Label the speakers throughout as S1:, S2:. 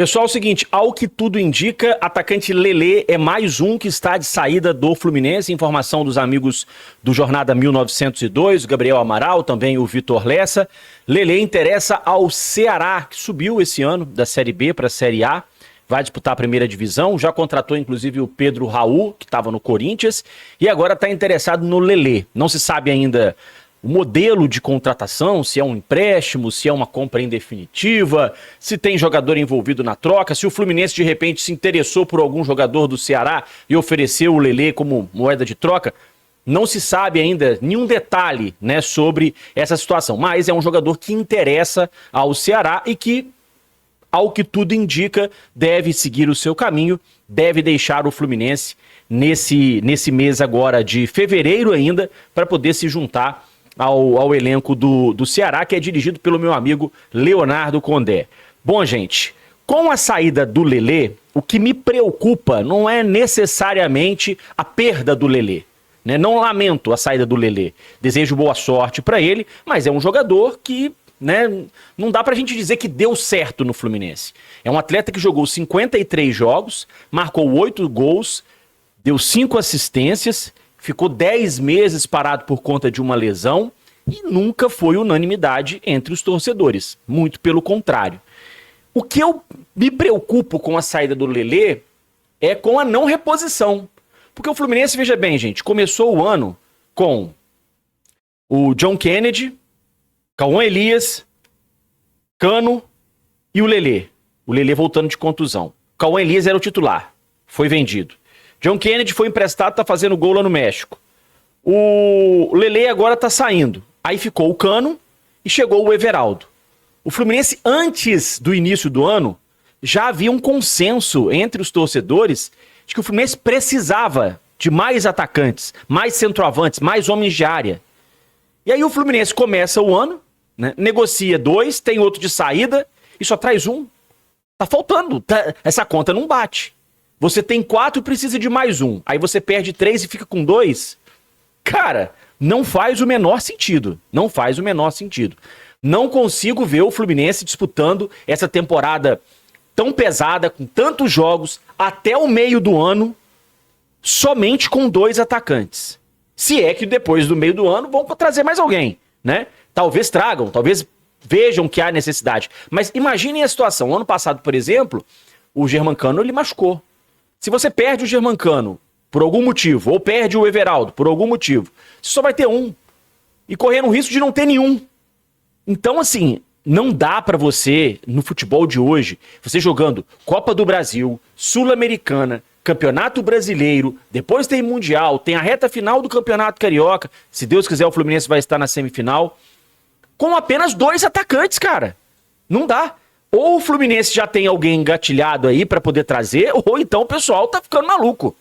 S1: Pessoal, é o seguinte, ao que tudo indica, atacante Lelê é mais um que está de saída do Fluminense. Informação dos amigos do Jornada 1902, o Gabriel Amaral, também o Vitor Lessa. Lelê interessa ao Ceará, que subiu esse ano da Série B para a Série A. Vai disputar a primeira divisão, já contratou inclusive o Pedro Raul, que estava no Corinthians, e agora está interessado no Lelê. Não se sabe ainda o modelo de contratação, se é um empréstimo, se é uma compra em definitiva, se tem jogador envolvido na troca, se o Fluminense de repente se interessou por algum jogador do Ceará e ofereceu o Lelê como moeda de troca. Não se sabe ainda nenhum detalhe, né, sobre essa situação, mas é um jogador que interessa ao Ceará e que, ao que tudo indica, deve seguir o seu caminho, deve deixar o Fluminense nesse mês agora de fevereiro ainda, para poder se juntar ao elenco do Ceará, que é dirigido pelo meu amigo Leonardo Condé. Bom, gente, com a saída do Lelê, o que me preocupa não é necessariamente a perda do Lelê, né? Não lamento a saída do Lelê, desejo boa sorte para ele, mas é um jogador que, né, não dá pra gente dizer que deu certo no Fluminense. É um atleta que jogou 53 jogos, marcou 8 gols, deu 5 assistências, ficou 10 meses parado por conta de uma lesão e nunca foi unanimidade entre os torcedores. Muito pelo contrário. O que eu me preocupo com a saída do Lelê é com a não reposição. Porque o Fluminense, veja bem, gente, começou o ano com o John Kennedy, Cauã Elias, Cano e o Lelê. O Lelê voltando de contusão. Cauã Elias era o titular, foi vendido. John Kennedy foi emprestado, tá fazendo gol lá no México. O Lelê agora tá saindo. Aí ficou o Cano e chegou o Everaldo. O Fluminense, antes do início do ano, já havia um consenso entre os torcedores de que o Fluminense precisava de mais atacantes, mais centroavantes, mais homens de área. E aí o Fluminense começa o ano, né, negocia 2, tem outro de saída e só traz um. Tá faltando, essa conta não bate. Você tem 4 e precisa de mais um. Aí você perde 3 e fica com 2. Cara, não faz o menor sentido. Não faz o menor sentido. Não consigo ver o Fluminense disputando essa temporada tão pesada, com tantos jogos, até o meio do ano, somente com 2 atacantes. Se é que depois do meio do ano vão trazer mais alguém, né? Talvez tragam, talvez vejam que há necessidade. Mas imaginem a situação. Ano passado, por exemplo, o Germancano ele machucou. Se você perde o Germancano por algum motivo, ou perde o Everaldo por algum motivo, você só vai ter um. E correndo o risco de não ter nenhum. Então, assim, não dá pra você, no futebol de hoje, você jogando Copa do Brasil, Sul-Americana, Campeonato Brasileiro, depois tem Mundial, tem a reta final do Campeonato Carioca, se Deus quiser o Fluminense vai estar na semifinal, com apenas 2 atacantes, cara. Não dá. Ou o Fluminense já tem alguém engatilhado aí pra poder trazer, ou então o pessoal tá ficando maluco,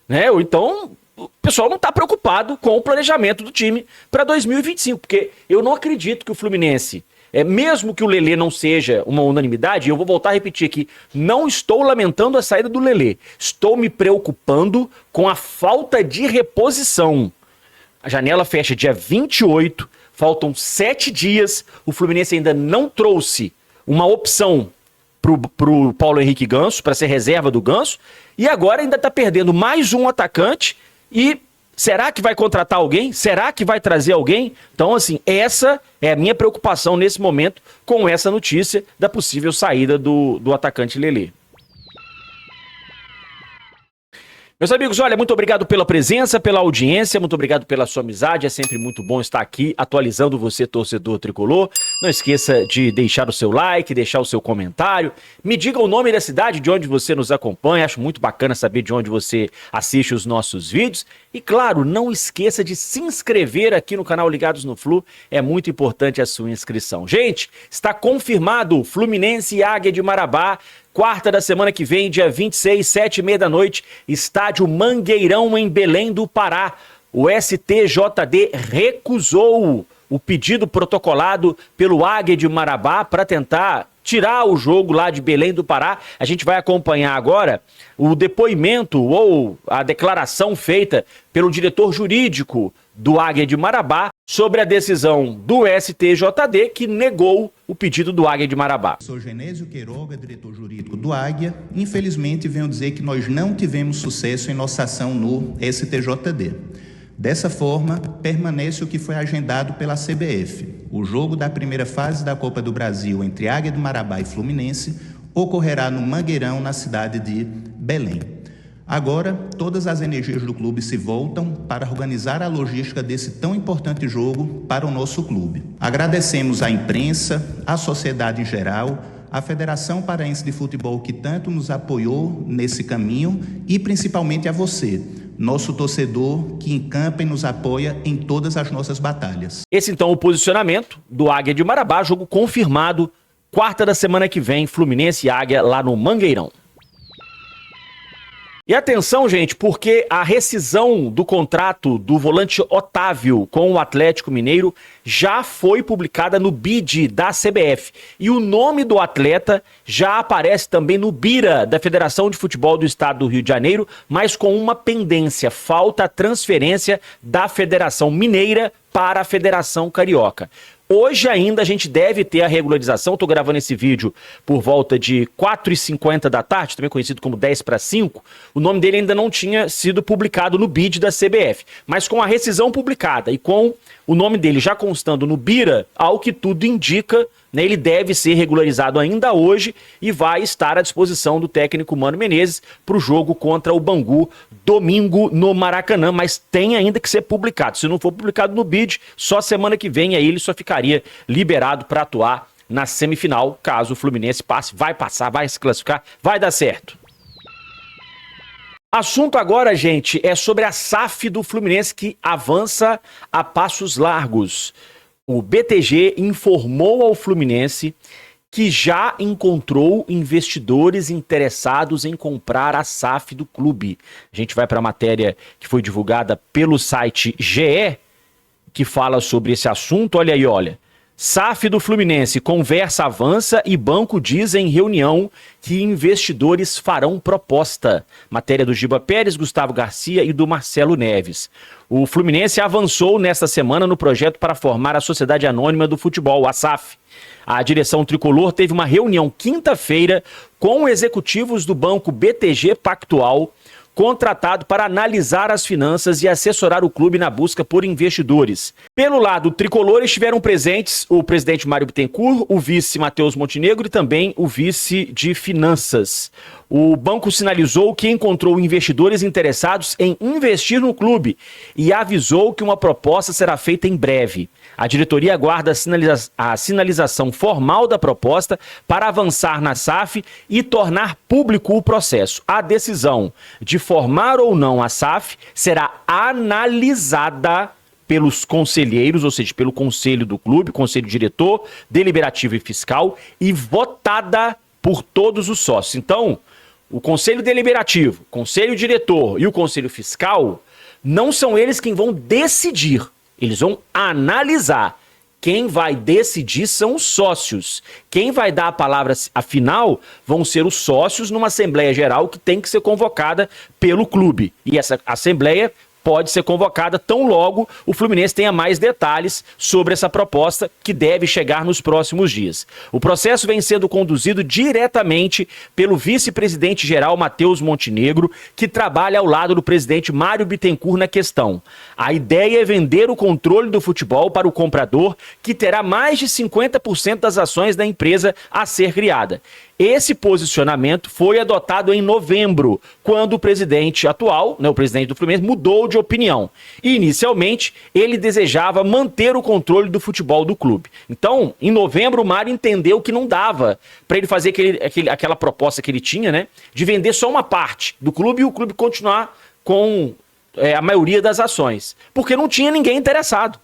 S1: né? Ou então o pessoal não tá preocupado com o planejamento do time pra 2025, porque eu não acredito que o Fluminense, mesmo que o Lelê não seja uma unanimidade, eu vou voltar a repetir aqui, não estou lamentando a saída do Lelê, estou me preocupando com a falta de reposição. A janela fecha dia 28, faltam 7 dias, o Fluminense ainda não trouxe uma opção pro Paulo Henrique Ganso, para ser reserva do Ganso, e agora ainda tá perdendo mais um atacante, e será que vai contratar alguém? Será que vai trazer alguém? Então, assim, essa é a minha preocupação nesse momento com essa notícia da possível saída do atacante Lelê. Meus amigos, olha, muito obrigado pela presença, pela audiência, muito obrigado pela sua amizade, é sempre muito bom estar aqui atualizando você, torcedor tricolor. Não esqueça de deixar o seu like, deixar o seu comentário, me diga o nome da cidade de onde você nos acompanha, acho muito bacana saber de onde você assiste os nossos vídeos. E claro, não esqueça de se inscrever aqui no canal Ligados no Flu, é muito importante a sua inscrição. Gente, está confirmado Fluminense e Águia de Marabá, quarta da semana que vem, dia 26, 7h30 da noite, estádio Mangueirão em Belém do Pará. O STJD recusou o pedido protocolado pelo Águia de Marabá para tentar tirar o jogo lá de Belém do Pará. A gente vai acompanhar agora o depoimento ou a declaração feita pelo diretor jurídico do Águia de Marabá sobre a decisão do STJD que negou o pedido do Águia de Marabá.
S2: Sou Genésio Queiroga, diretor jurídico do Águia. Infelizmente, venho dizer que nós não tivemos sucesso em nossa ação no STJD. Dessa forma, permanece o que foi agendado pela CBF. O jogo da primeira fase da Copa do Brasil entre Águia do Marabá e Fluminense ocorrerá no Mangueirão, na cidade de Belém. Agora, todas as energias do clube se voltam para organizar a logística desse tão importante jogo para o nosso clube. Agradecemos à imprensa, à sociedade em geral, à Federação Paraense de Futebol que tanto nos apoiou nesse caminho e principalmente a você, nosso torcedor que encampa e nos apoia em todas as nossas batalhas.
S1: Esse então o posicionamento do Águia de Marabá, jogo confirmado, quarta da semana que vem, Fluminense e Águia lá no Mangueirão. E atenção, gente, porque a rescisão do contrato do volante Otávio com o Atlético Mineiro já foi publicada no BID da CBF. E o nome do atleta já aparece também no BIRA da Federação de Futebol do Estado do Rio de Janeiro, mas com uma pendência. Falta a transferência da Federação Mineira para a Federação Carioca. Hoje ainda a gente deve ter a regularização. Estou gravando esse vídeo por volta de 4h50 da tarde, também conhecido como 10:05. O nome dele ainda não tinha sido publicado no BID da CBF. Mas com a rescisão publicada e com o nome dele já constando no BIRA, ao que tudo indica, né, ele deve ser regularizado ainda hoje e vai estar à disposição do técnico Mano Menezes para o jogo contra o Bangu, domingo no Maracanã, mas tem ainda que ser publicado. Se não for publicado no BID, só semana que vem aí ele só ficaria liberado para atuar na semifinal, caso o Fluminense passe, vai passar, vai se classificar, vai dar certo. Assunto agora, gente, é sobre a SAF do Fluminense que avança a passos largos. O BTG informou ao Fluminense que já encontrou investidores interessados em comprar a SAF do clube. A gente vai para a matéria que foi divulgada pelo site GE, que fala sobre esse assunto. Olha aí, olha. SAF do Fluminense, conversa avança e banco diz em reunião que investidores farão proposta. Matéria do Giba Pérez, Gustavo Garcia e do Marcelo Neves. O Fluminense avançou nesta semana no projeto para formar a Sociedade Anônima do Futebol, a SAF. A direção tricolor teve uma reunião quinta-feira com executivos do banco BTG Pactual, contratado para analisar as finanças e assessorar o clube na busca por investidores. Pelo lado tricolor estiveram presentes o presidente Mário Bittencourt, o vice Matheus Montenegro e também o vice de finanças. O banco sinalizou que encontrou investidores interessados em investir no clube e avisou que uma proposta será feita em breve. A diretoria aguarda a sinalização formal da proposta para avançar na SAF e tornar público o processo. A decisão de formar ou não a SAF será analisada pelos conselheiros, ou seja, pelo conselho do clube, conselho diretor, deliberativo e fiscal, e votada por todos os sócios. Então, o conselho deliberativo, conselho diretor e o conselho fiscal não são eles quem vão decidir. Eles vão analisar. Quem vai decidir são os sócios. Quem vai dar a palavra afinal vão ser os sócios numa Assembleia Geral que tem que ser convocada pelo clube. E essa Assembleia pode ser convocada tão logo o Fluminense tenha mais detalhes sobre essa proposta que deve chegar nos próximos dias. O processo vem sendo conduzido diretamente pelo vice-presidente geral Matheus Montenegro, que trabalha ao lado do presidente Mário Bittencourt na questão. A ideia é vender o controle do futebol para o comprador, que terá mais de 50% das ações da empresa a ser criada. Esse posicionamento foi adotado em novembro, quando o presidente atual, o presidente do Fluminense, mudou de opinião. E, inicialmente, ele desejava manter o controle do futebol do clube. Então, em novembro, o Mário entendeu que não dava para ele fazer aquela proposta que ele tinha, né, de vender só uma parte do clube e o clube continuar com a maioria das ações. Porque não tinha ninguém interessado.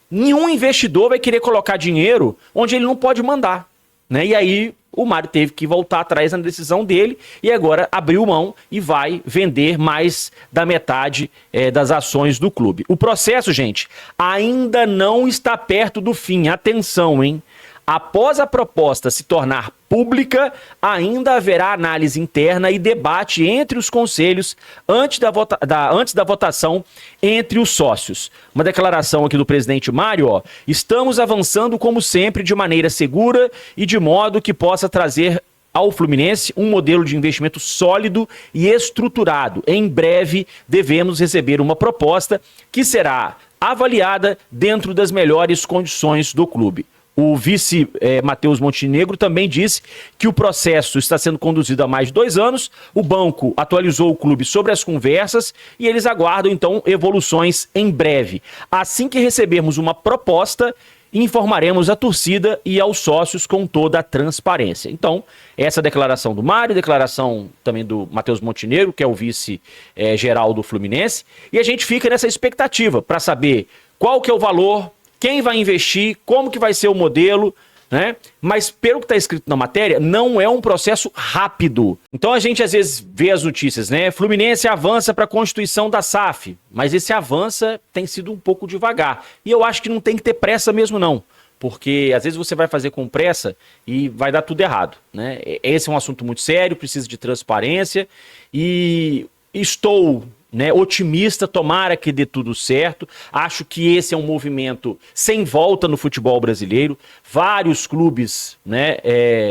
S1: Nenhum investidor vai querer colocar dinheiro onde ele não pode mandar, né? E aí o Mário teve que voltar atrás na decisão dele e agora abriu mão e vai vender mais da metade das ações do clube. O processo, gente, ainda não está perto do fim. Atenção, hein? Após a proposta se tornar pública, ainda haverá análise interna e debate entre os conselhos antes da votação entre os sócios. Uma declaração aqui do presidente Mário, ó, estamos avançando como sempre de maneira segura e de modo que possa trazer ao Fluminense um modelo de investimento sólido e estruturado. Em breve devemos receber uma proposta que será avaliada dentro das melhores condições do clube. O vice Matheus Montenegro também disse que o processo está sendo conduzido há mais de 2 anos, o banco atualizou o clube sobre as conversas e eles aguardam então evoluções em breve. Assim que recebermos uma proposta, informaremos a torcida e aos sócios com toda a transparência. Então, essa declaração do Mário, declaração também do Matheus Montenegro, que é o vice-geral do Fluminense, e a gente fica nessa expectativa para saber qual que é o valor, quem vai investir, como que vai ser o modelo, né? Mas pelo que está escrito na matéria, não é um processo rápido. Então a gente às vezes vê as notícias, né? Fluminense avança para a constituição da SAF, mas esse avança tem sido um pouco devagar. E eu acho que não tem que ter pressa mesmo não, porque às vezes você vai fazer com pressa e vai dar tudo errado, né? Esse é um assunto muito sério, precisa de transparência e estou otimista, tomara que dê tudo certo. Acho que esse é um movimento sem volta no futebol brasileiro. Vários clubes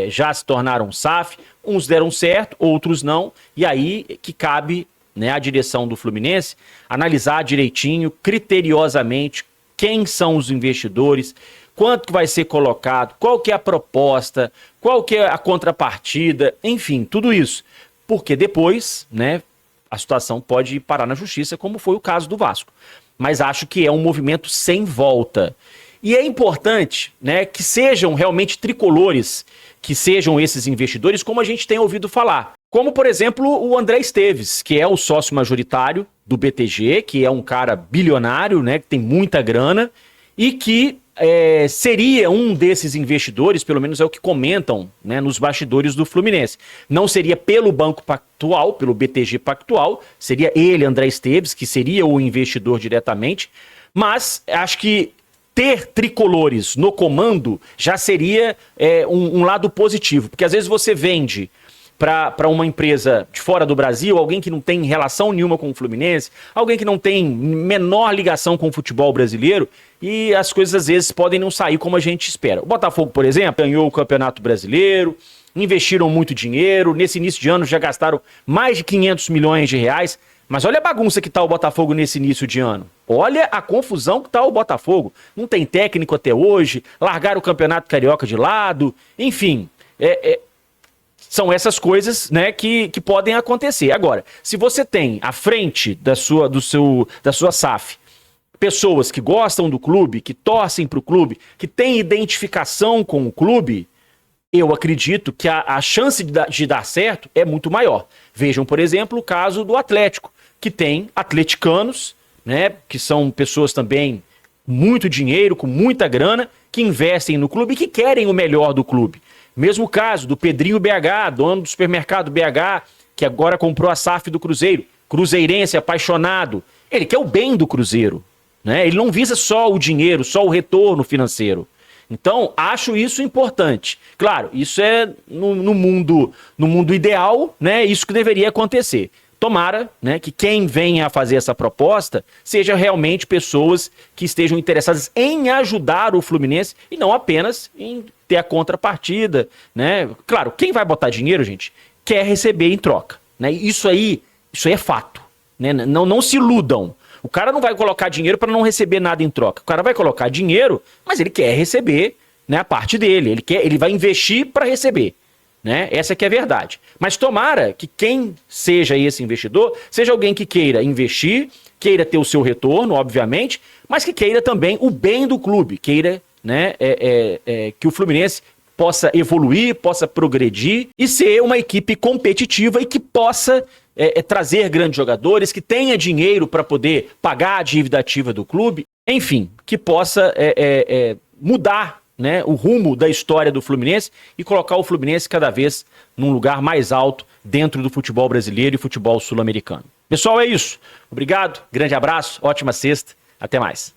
S1: já se tornaram SAF, uns deram certo, outros não, e aí que cabe à direção do Fluminense analisar direitinho, criteriosamente, quem são os investidores, quanto que vai ser colocado, qual que é a proposta, qual que é a contrapartida, enfim, tudo isso. Porque depois, a situação pode parar na justiça, como foi o caso do Vasco. Mas acho que é um movimento sem volta. E é importante que sejam realmente tricolores, que sejam esses investidores, como a gente tem ouvido falar. Como, por exemplo, o André Esteves, que é o sócio majoritário do BTG, que é um cara bilionário, que tem muita grana, e que seria um desses investidores, pelo menos é o que comentam nos bastidores do Fluminense. Não seria pelo Banco Pactual, pelo BTG Pactual, seria ele, André Esteves, que seria o investidor diretamente, mas acho que ter tricolores no comando já seria um lado positivo, porque às vezes você vende para uma empresa de fora do Brasil, alguém que não tem relação nenhuma com o Fluminense, alguém que não tem menor ligação com o futebol brasileiro, e as coisas às vezes podem não sair como a gente espera. O Botafogo, por exemplo, ganhou o Campeonato Brasileiro, investiram muito dinheiro, nesse início de ano já gastaram mais de 500 milhões de reais, mas olha a bagunça que tá o Botafogo nesse início de ano. Olha a confusão que tá o Botafogo. Não tem técnico até hoje, largaram o Campeonato Carioca de lado, enfim, são essas coisas que podem acontecer. Agora, se você tem à frente da sua SAF pessoas que gostam do clube, que torcem para o clube, que têm identificação com o clube, eu acredito que a chance de dar certo é muito maior. Vejam, por exemplo, o caso do Atlético, que tem atleticanos, que são pessoas também com muito dinheiro, com muita grana, que investem no clube e que querem o melhor do clube. Mesmo caso do Pedrinho BH, dono do supermercado BH, que agora comprou a SAF do Cruzeiro. Cruzeirense, apaixonado. Ele quer o bem do Cruzeiro. Ele não visa só o dinheiro, só o retorno financeiro. Então, acho isso importante. Claro, isso é no mundo ideal, isso que deveria acontecer. Tomara que quem venha a fazer essa proposta seja realmente pessoas que estejam interessadas em ajudar o Fluminense e não apenas em ter a contrapartida. Claro, quem vai botar dinheiro, gente, quer receber em troca. Isso aí é fato. Não se iludam. O cara não vai colocar dinheiro para não receber nada em troca. O cara vai colocar dinheiro, mas ele quer receber a parte dele. Ele vai investir para receber. Essa que é a verdade. Mas tomara que quem seja esse investidor seja alguém que queira investir, queira ter o seu retorno, obviamente, mas que queira também o bem do clube, queira que o Fluminense possa evoluir, possa progredir e ser uma equipe competitiva e que possa trazer grandes jogadores, que tenha dinheiro para poder pagar a dívida ativa do clube, enfim, que possa mudar o rumo da história do Fluminense e colocar o Fluminense cada vez num lugar mais alto dentro do futebol brasileiro e futebol sul-americano. Pessoal, é isso. Obrigado, grande abraço, ótima sexta, até mais.